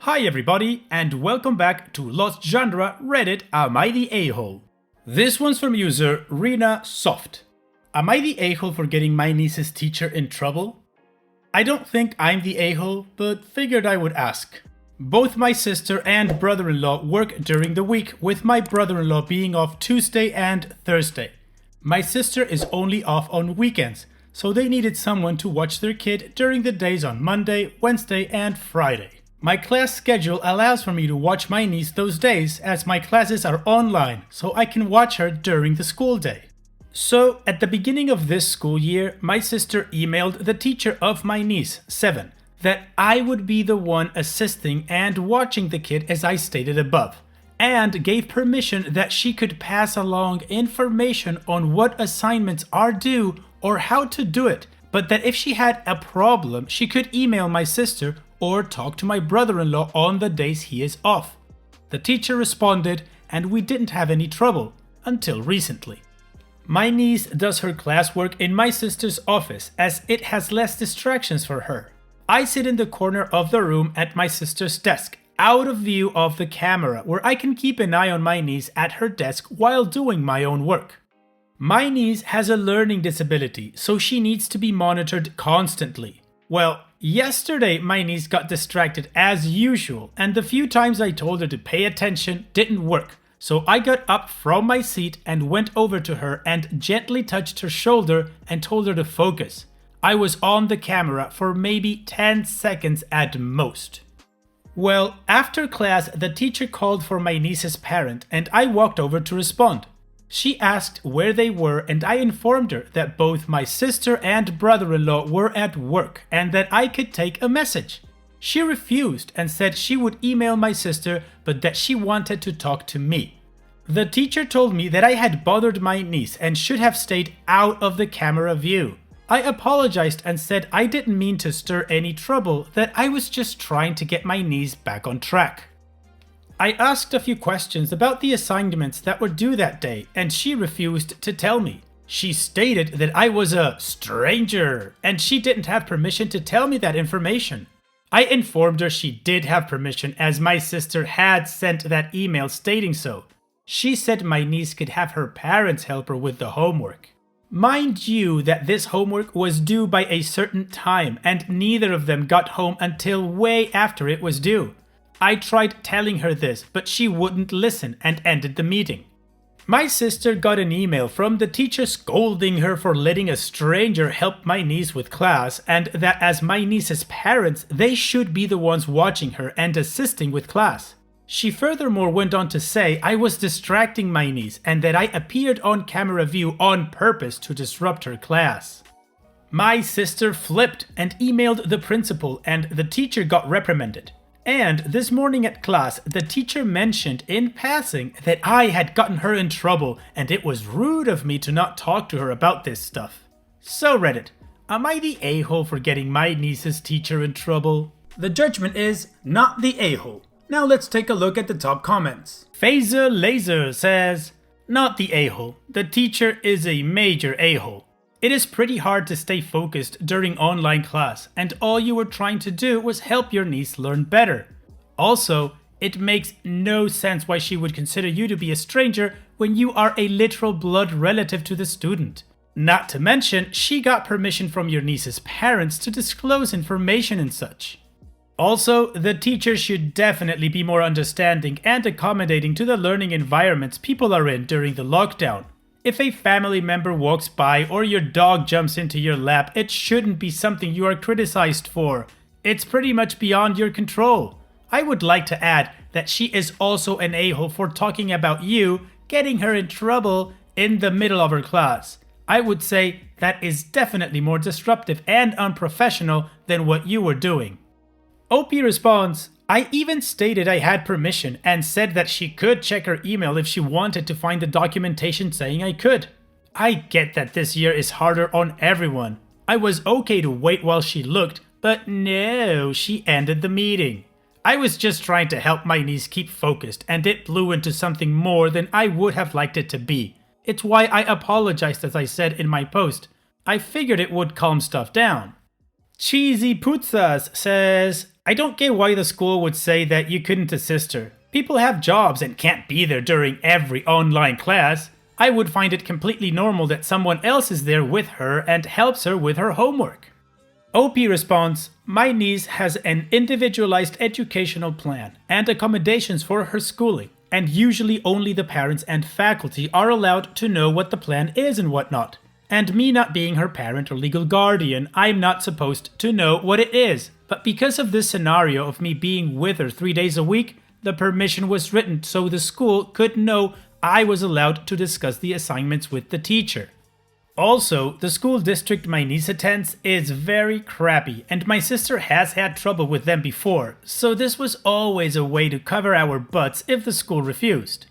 Hi everybody, and welcome back to Lost Genre Reddit Am I the A-hole? This one's from user Rena Soft. Am I the a-hole for getting my niece's teacher in trouble? I don't think I'm the a-hole, but figured I would ask. Both my sister and brother-in-law work during the week, with my brother-in-law being off Tuesday and Thursday. My sister is only off on weekends, so they needed someone to watch their kid during the days on Monday, Wednesday, and Friday. My class schedule allows for me to watch my niece those days, as my classes are online, so I can watch her during the school day. So, at the beginning of this school year, my sister emailed the teacher of my niece, 7, that I would be the one assisting and watching the kid as I stated above, and gave permission that she could pass along information on what assignments are due or how to do it, but that if she had a problem, she could email my sister or talk to my brother-in-law on the days he is off. The teacher responded, and we didn't have any trouble, until recently. My niece does her classwork in my sister's office, as it has less distractions for her. I sit in the corner of the room at my sister's desk, out of view of the camera, where I can keep an eye on my niece at her desk while doing my own work. My niece has a learning disability, so she needs to be monitored constantly. Well, yesterday my niece got distracted as usual, and the few times I told her to pay attention didn't work, so I got up from my seat and went over to her and gently touched her shoulder and told her to focus. I was on the camera for maybe 10 seconds at most. Well, after class, the teacher called for my niece's parent, and I walked over to respond. She asked where they were, and I informed her that both my sister and brother-in-law were at work and that I could take a message. She refused and said she would email my sister, but that she wanted to talk to me. The teacher told me that I had bothered my niece and should have stayed out of the camera view. I apologized and said I didn't mean to stir any trouble, that I was just trying to get my niece back on track. I asked a few questions about the assignments that were due that day, and she refused to tell me. She stated that I was a stranger, and she didn't have permission to tell me that information. I informed her she did have permission, as my sister had sent that email stating so. She said my niece could have her parents help her with the homework. Mind you that this homework was due by a certain time, and neither of them got home until way after it was due. I tried telling her this, but she wouldn't listen and ended the meeting. My sister got an email from the teacher scolding her for letting a stranger help my niece with class, and that as my niece's parents, they should be the ones watching her and assisting with class. She furthermore went on to say I was distracting my niece and that I appeared on camera view on purpose to disrupt her class. My sister flipped and emailed the principal, and the teacher got reprimanded. And this morning at class, the teacher mentioned in passing that I had gotten her in trouble and it was rude of me to not talk to her about this stuff. So Reddit, am I the a-hole for getting my niece's teacher in trouble? The judgment is not the a-hole. Now let's take a look at the top comments. Phaser Laser says, not the a-hole. The teacher is a major a-hole. It is pretty hard to stay focused during online class, and all you were trying to do was help your niece learn better. Also, it makes no sense why she would consider you to be a stranger when you are a literal blood relative to the student. Not to mention, she got permission from your niece's parents to disclose information and such. Also, the teacher should definitely be more understanding and accommodating to the learning environments people are in during the lockdown. If a family member walks by or your dog jumps into your lap, it shouldn't be something you are criticized for. It's pretty much beyond your control. I would like to add that she is also an a-hole for talking about you, getting her in trouble in the middle of her class. I would say that is definitely more disruptive and unprofessional than what you were doing. OP responds, I even stated I had permission and said that she could check her email if she wanted to find the documentation saying I could. I get that this year is harder on everyone. I was okay to wait while she looked, but no, she ended the meeting. I was just trying to help my niece keep focused, and it blew into something more than I would have liked it to be. It's why I apologized, as I said in my post. I figured it would calm stuff down. Cheesy Putzas says, I don't get why the school would say that you couldn't assist her. People have jobs and can't be there during every online class. I would find it completely normal that someone else is there with her and helps her with her homework. OP responds, my niece has an individualized educational plan and accommodations for her schooling, and usually only the parents and faculty are allowed to know what the plan is and whatnot. And me not being her parent or legal guardian, I'm not supposed to know what it is. But because of this scenario of me being with her 3 days a week, the permission was written so the school could know I was allowed to discuss the assignments with the teacher. Also, the school district my niece attends is very crappy, and my sister has had trouble with them before, so this was always a way to cover our butts if the school refused.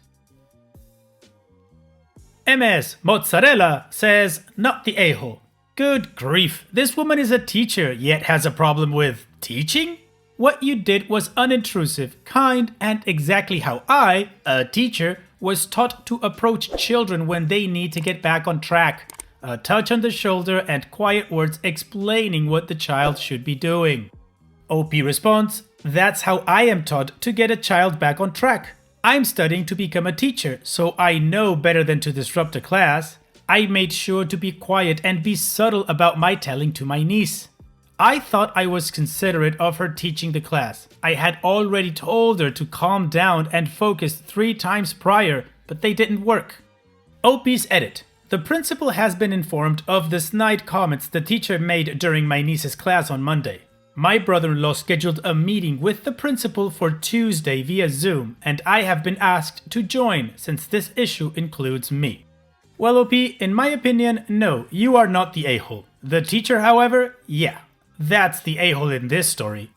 MS Mozzarella says, not the a-hole. Good grief, this woman is a teacher yet has a problem with teaching? What you did was unintrusive, kind, and exactly how I, a teacher, was taught to approach children when they need to get back on track. A touch on the shoulder and quiet words explaining what the child should be doing. OP responds, that's how I am taught to get a child back on track. I'm studying to become a teacher, so I know better than to disrupt a class. I made sure to be quiet and be subtle about my telling to my niece. I thought I was considerate of her teaching the class. I had already told her to calm down and focus 3 times prior, but they didn't work. OP's edit. The principal has been informed of the snide comments the teacher made during my niece's class on Monday. My brother-in-law scheduled a meeting with the principal for Tuesday via Zoom, and I have been asked to join since this issue includes me. Well, OP, in my opinion, no, you are not the a-hole. The teacher, however, yeah, that's the a-hole in this story.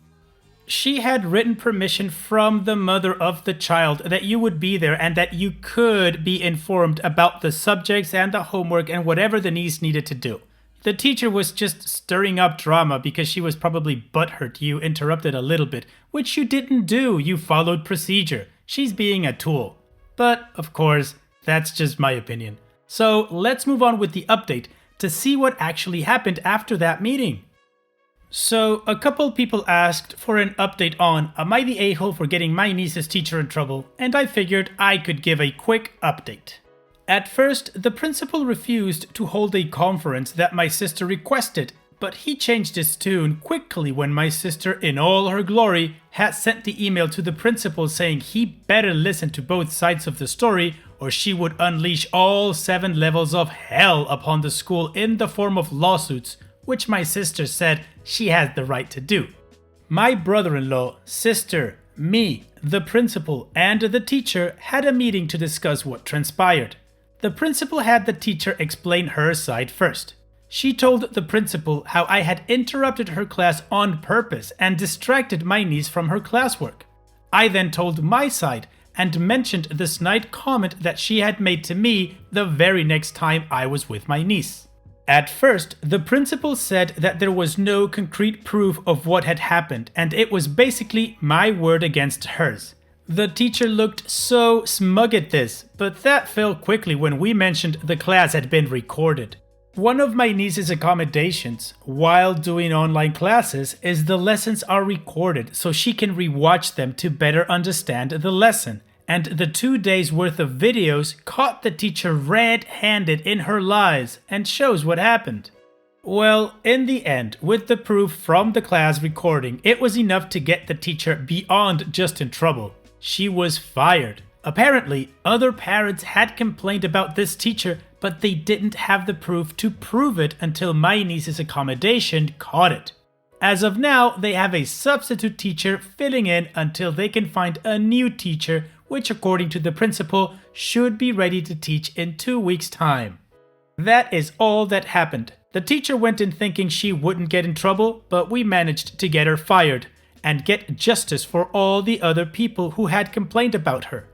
She had written permission from the mother of the child that you would be there and that you could be informed about the subjects and the homework and whatever the niece needed to do. The teacher was just stirring up drama because she was probably butthurt you interrupted a little bit, which you didn't do, you followed procedure. She's being a tool. But, of course, that's just my opinion. So let's move on with the update to see what actually happened after that meeting. So, a couple people asked for an update on am I the a-hole for getting my niece's teacher in trouble, and I figured I could give a quick update. At first, the principal refused to hold a conference that my sister requested, but he changed his tune quickly when my sister, in all her glory, had sent the email to the principal saying he better listen to both sides of the story or she would unleash all 7 levels of hell upon the school in the form of lawsuits, which my sister said she has the right to do. My brother-in-law, sister, me, the principal, and the teacher had a meeting to discuss what transpired. The principal had the teacher explain her side first. She told the principal how I had interrupted her class on purpose and distracted my niece from her classwork. I then told my side and mentioned the snide comment that she had made to me the very next time I was with my niece. At first, the principal said that there was no concrete proof of what had happened, and it was basically my word against hers. The teacher looked so smug at this, but that fell quickly when we mentioned the class had been recorded. One of my niece's accommodations while doing online classes is the lessons are recorded so she can rewatch them to better understand the lesson. And the 2 days worth of videos caught the teacher red-handed in her lies and shows what happened. Well, in the end, with the proof from the class recording, it was enough to get the teacher beyond just in trouble. She was fired. Apparently, other parents had complained about this teacher, but they didn't have the proof to prove it until my niece's accommodation caught it. As of now, they have a substitute teacher filling in until they can find a new teacher, which according to the principal should be ready to teach in 2 weeks' time. That is all that happened. The teacher went in thinking she wouldn't get in trouble, but we managed to get her fired and get justice for all the other people who had complained about her.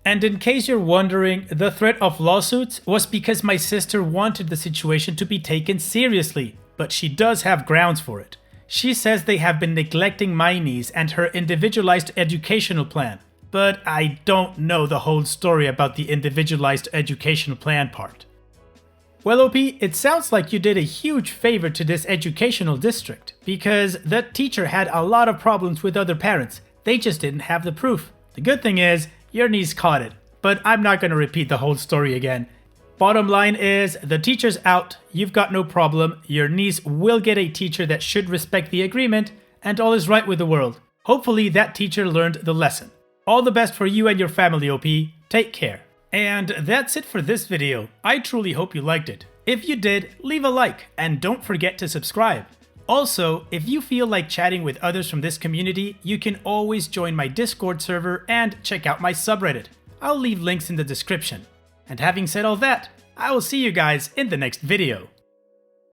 And in case you're wondering, the threat of lawsuits was because my sister wanted the situation to be taken seriously, but she does have grounds for it. She says they have been neglecting my niece and her individualized educational plan. But I don't know the whole story about the individualized educational plan part. Well, OP, it sounds like you did a huge favor to this educational district, because that teacher had a lot of problems with other parents. They just didn't have the proof. The good thing is, your niece caught it, but I'm not going to repeat the whole story again. Bottom line is, the teacher's out, you've got no problem, your niece will get a teacher that should respect the agreement, and all is right with the world. Hopefully that teacher learned the lesson. All the best for you and your family, OP. Take care. And that's it for this video. I truly hope you liked it. If you did, leave a like and don't forget to subscribe. Also, if you feel like chatting with others from this community, you can always join my Discord server and check out my subreddit. I'll leave links in the description. And having said all that, I will see you guys in the next video.